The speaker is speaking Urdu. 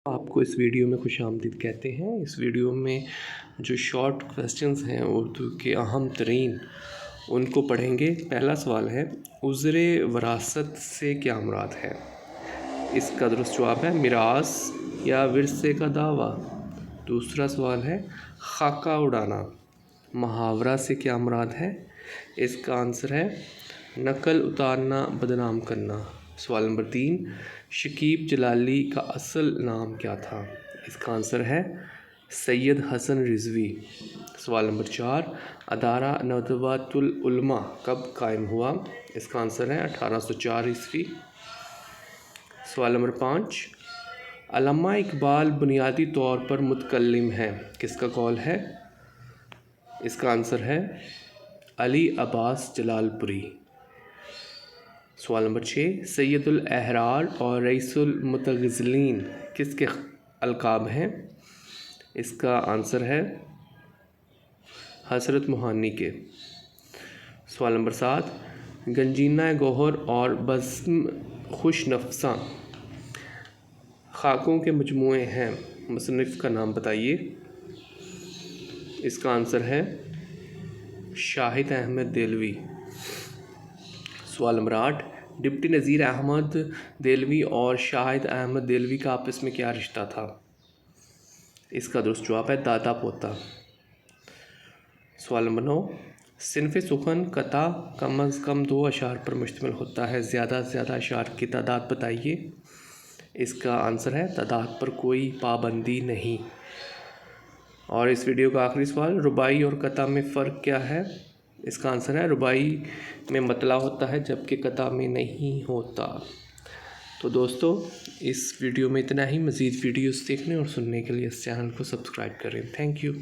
آپ کو اس ویڈیو میں خوش آمدید کہتے ہیں۔ اس ویڈیو میں جو شارٹ کویسچنز ہیں اردو کے اہم ترین ان کو پڑھیں گے۔ پہلا سوال ہے عذر وراثت سے کیا مراد ہے؟ اس کا درست جواب ہے میراث یا ورثے کا دعویٰ۔ دوسرا سوال ہے خاکہ اڑانا محاورہ سے کیا مراد ہے؟ اس کا آنسر ہے نقل اتارنا، بدنام کرنا۔ سوال نمبر 3 شکیب جلالی کا اصل نام کیا تھا؟ اس کا آنسر ہے سید حسن رضوی۔ سوال نمبر 4 ادارہ ندوۃ العلماء کب قائم ہوا؟ اس کا آنسر ہے 1804 عیسوی۔ سوال نمبر 5 علامہ اقبال بنیادی طور پر متکلم ہیں، کس کا قول ہے؟ اس کا آنسر ہے علی عباس جلال پوری۔ سوال نمبر 6 سید الاحرار اور رئیس المتغزلین کس کے القاب ہیں؟ اس کا آنسر ہے حضرت موہانی کے۔ سوال نمبر 7 گنجینہ گوہر اور بزم خوش نفساں خاکوں کے مجموعے ہیں، مصنف کا نام بتائیے۔ اس کا آنسر ہے شاہد احمد دہلوی۔ سوال نمبر 8 ڈپٹی نذیر احمد دہلوی اور شاہد احمد دہلوی کا آپس میں کیا رشتہ تھا؟ اس کا درست جواب ہے دادا پوتا۔ سوال نمبر 9 صنف سخن قطع کم از کم 2 اشعار پر مشتمل ہوتا ہے، زیادہ سے زیادہ اشعار کی تعداد بتائیے۔ اس کا آنسر ہے تعداد پر کوئی پابندی نہیں۔ اور اس ویڈیو کا آخری سوال رباعی اور قطع میں فرق کیا ہے؟ اس کا آنسر ہے رباعی میں مطلع ہوتا ہے جبکہ قطع میں نہیں ہوتا۔ تو دوستو اس ویڈیو میں اتنا ہی۔ مزید ویڈیوز دیکھنے اور سننے کے لیے اس چینل کو سبسکرائب کریں۔ Thank you.